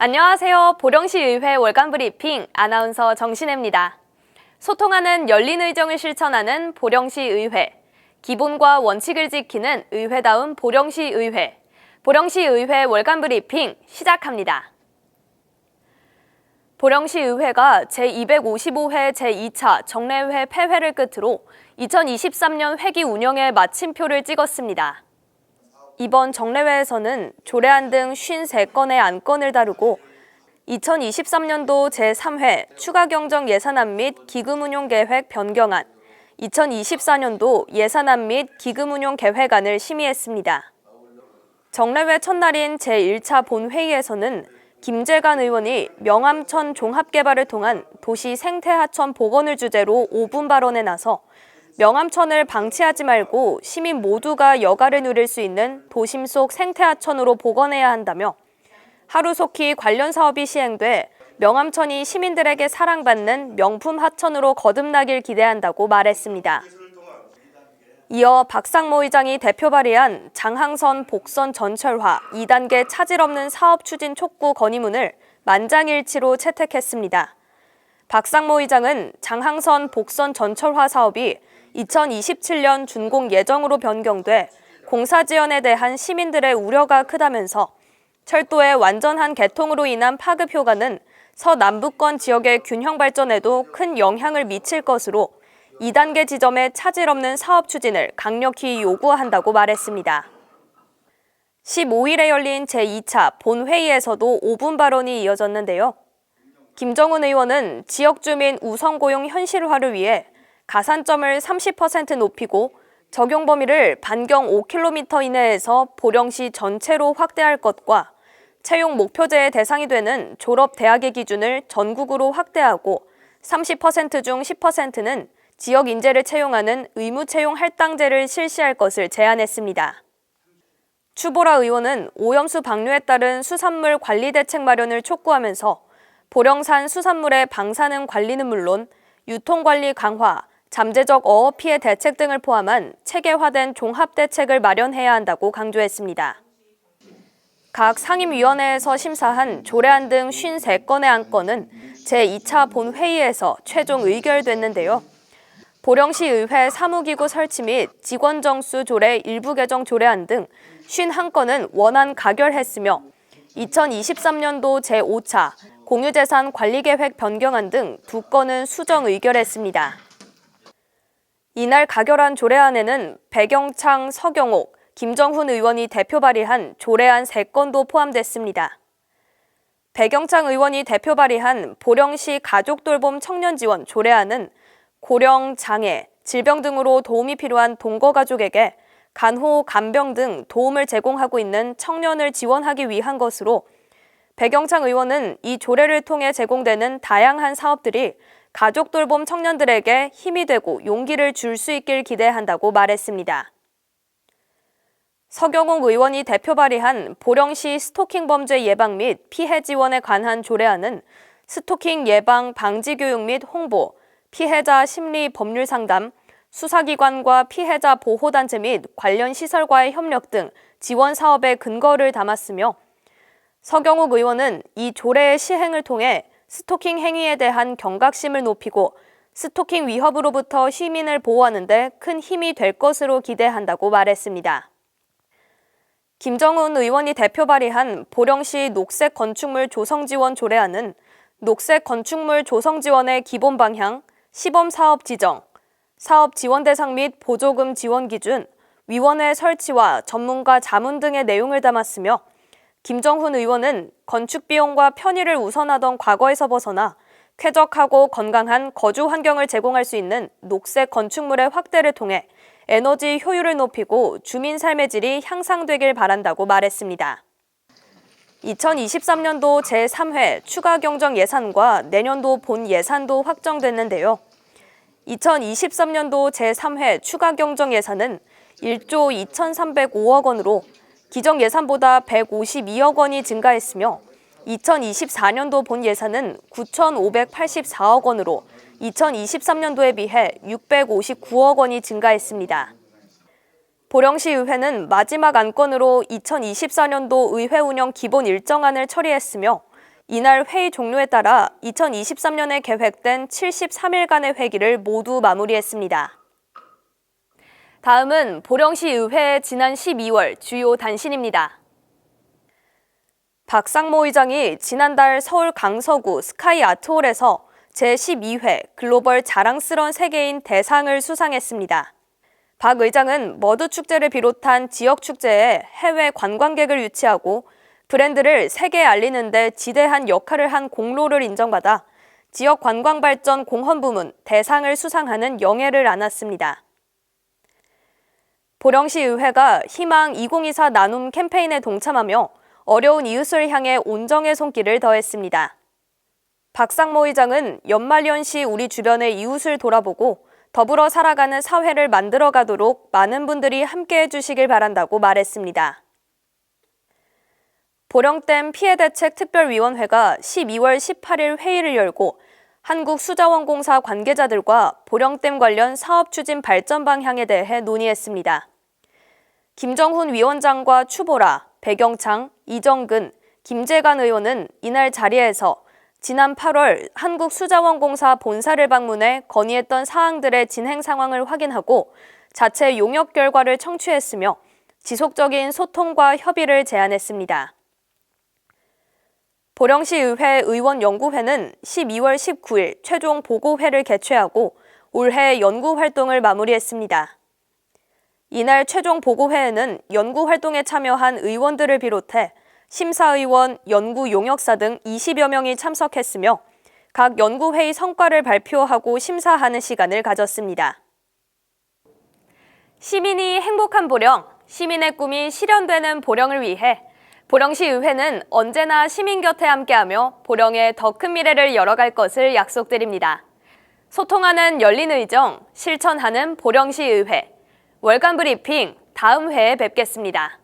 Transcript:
안녕하세요. 보령시의회 월간 브리핑 아나운서 정신혜입니다. 소통하는 열린 의정을 실천하는 보령시의회. 기본과 원칙을 지키는 의회다운 보령시의회. 보령시의회 월간 브리핑 시작합니다. 보령시의회가 제255회 제2차 정례회 폐회를 끝으로 2023년 회기 운영에 마침표를 찍었습니다. 이번 정례회에서는 조례안 등 53건의 안건을 다루고 2023년도 제3회 추가경정 예산안 및 기금운용계획 변경안, 2024년도 예산안 및 기금운용계획안을 심의했습니다. 정례회 첫날인 제1차 본회의에서는 김재관 의원이 명암천 종합개발을 통한 도시 생태하천 복원을 주제로 5분 발언에 나서 명암천을 방치하지 말고 시민 모두가 여가를 누릴 수 있는 도심 속 생태하천으로 복원해야 한다며 하루속히 관련 사업이 시행돼 명암천이 시민들에게 사랑받는 명품 하천으로 거듭나길 기대한다고 말했습니다. 이어 박상모 의장이 대표 발의한 장항선 복선 전철화 2단계 차질 없는 사업 추진 촉구 건의문을 만장일치로 채택했습니다. 박상모 의장은 장항선 복선 전철화 사업이 2027년 준공 예정으로 변경돼 공사 지연에 대한 시민들의 우려가 크다면서 철도의 완전한 개통으로 인한 파급 효과는 서남부권 지역의 균형 발전에도 큰 영향을 미칠 것으로 2단계 지점의 차질 없는 사업 추진을 강력히 요구한다고 말했습니다. 15일에 열린 제2차 본회의에서도 5분 발언이 이어졌는데요. 김정은 의원은 지역 주민 우선 고용 현실화를 위해 가산점을 30% 높이고 적용 범위를 반경 5km 이내에서 보령시 전체로 확대할 것과 채용 목표제의 대상이 되는 졸업 대학의 기준을 전국으로 확대하고 30% 중 10%는 지역 인재를 채용하는 의무 채용 할당제를 실시할 것을 제안했습니다. 추보라 의원은 오염수 방류에 따른 수산물 관리 대책 마련을 촉구하면서 보령산 수산물의 방사능 관리는 물론 유통관리 강화, 잠재적 어업 피해 대책 등을 포함한 체계화된 종합대책을 마련해야 한다고 강조했습니다. 각 상임위원회에서 심사한 조례안 등 53건의 안건은 제2차 본회의에서 최종 의결됐는데요. 보령시의회 사무기구 설치 및 직원 정수 조례 일부 개정 조례안 등 51건은 원안 가결했으며 2023년도 제5차 공유재산 관리계획 변경안 등 2건은 수정 의결했습니다. 이날 가결한 조례안에는 백영창, 서경옥, 김정훈 의원이 대표 발의한 조례안 3건도 포함됐습니다. 백영창 의원이 대표 발의한 보령시 가족돌봄 청년지원 조례안은 고령, 장애, 질병 등으로 도움이 필요한 동거가족에게 간호, 간병 등 도움을 제공하고 있는 청년을 지원하기 위한 것으로 백영창 의원은 이 조례를 통해 제공되는 다양한 사업들이 가족돌봄 청년들에게 힘이 되고 용기를 줄 수 있길 기대한다고 말했습니다. 서경옥 의원이 대표 발의한 보령시 스토킹 범죄 예방 및 피해 지원에 관한 조례안은 스토킹 예방 방지 교육 및 홍보, 피해자 심리 법률 상담, 수사기관과 피해자 보호단체 및 관련 시설과의 협력 등 지원 사업의 근거를 담았으며 서경옥 의원은 이 조례의 시행을 통해 스토킹 행위에 대한 경각심을 높이고 스토킹 위협으로부터 시민을 보호하는 데 큰 힘이 될 것으로 기대한다고 말했습니다. 김정훈 의원이 대표 발의한 보령시 녹색 건축물 조성 지원 조례안은 녹색 건축물 조성 지원의 기본 방향, 시범 사업 지정, 사업 지원 대상 및 보조금 지원 기준, 위원회 설치와 전문가 자문 등의 내용을 담았으며 김정훈 의원은 건축 비용과 편의를 우선하던 과거에서 벗어나 쾌적하고 건강한 거주 환경을 제공할 수 있는 녹색 건축물의 확대를 통해 에너지 효율을 높이고 주민 삶의 질이 향상되길 바란다고 말했습니다. 2023년도 제3회 추가경정 예산과 내년도 본 예산도 확정됐는데요. 2023년도 제3회 추가경정 예산은 1조 2,305억 원으로 기정 예산보다 152억 원이 증가했으며 2024년도 본 예산은 9,584억 원으로 2023년도에 비해 659억 원이 증가했습니다. 보령시의회는 마지막 안건으로 2024년도 의회 운영 기본 일정안을 처리했으며 이날 회의 종료에 따라 2023년에 계획된 73일간의 회기를 모두 마무리했습니다. 다음은 보령시 의회의 지난 12월 주요 단신입니다. 박상모 의장이 지난달 서울 강서구 스카이 아트홀에서 제12회 글로벌 자랑스러운 세계인 대상을 수상했습니다. 박 의장은 머드 축제를 비롯한 지역 축제에 해외 관광객을 유치하고 브랜드를 세계에 알리는 데 지대한 역할을 한 공로를 인정받아 지역 관광발전 공헌 부문 대상을 수상하는 영예를 안았습니다. 보령시 의회가 희망 2024 나눔 캠페인에 동참하며 어려운 이웃을 향해 온정의 손길을 더했습니다. 박상모 의장은 연말연시 우리 주변의 이웃을 돌아보고 더불어 살아가는 사회를 만들어가도록 많은 분들이 함께해 주시길 바란다고 말했습니다. 보령댐 피해대책특별위원회가 12월 18일 회의를 열고 한국수자원공사 관계자들과 보령댐 관련 사업 추진 발전 방향에 대해 논의했습니다. 김정훈 위원장과 추보라, 배경창, 이정근, 김재관 의원은 이날 자리에서 지난 8월 한국수자원공사 본사를 방문해 건의했던 사항들의 진행 상황을 확인하고 자체 용역 결과를 청취했으며 지속적인 소통과 협의를 제안했습니다. 보령시 의회 의원연구회는 12월 19일 최종 보고회를 개최하고 올해 연구활동을 마무리했습니다. 이날 최종 보고회에는 연구활동에 참여한 의원들을 비롯해 심사의원, 연구용역사 등 20여 명이 참석했으며 각 연구회의 성과를 발표하고 심사하는 시간을 가졌습니다. 시민이 행복한 보령, 시민의 꿈이 실현되는 보령을 위해 보령시 의회는 언제나 시민 곁에 함께하며 보령의 더 큰 미래를 열어갈 것을 약속드립니다. 소통하는 열린 의정, 실천하는 보령시 의회. 월간 브리핑 다음 회에 뵙겠습니다.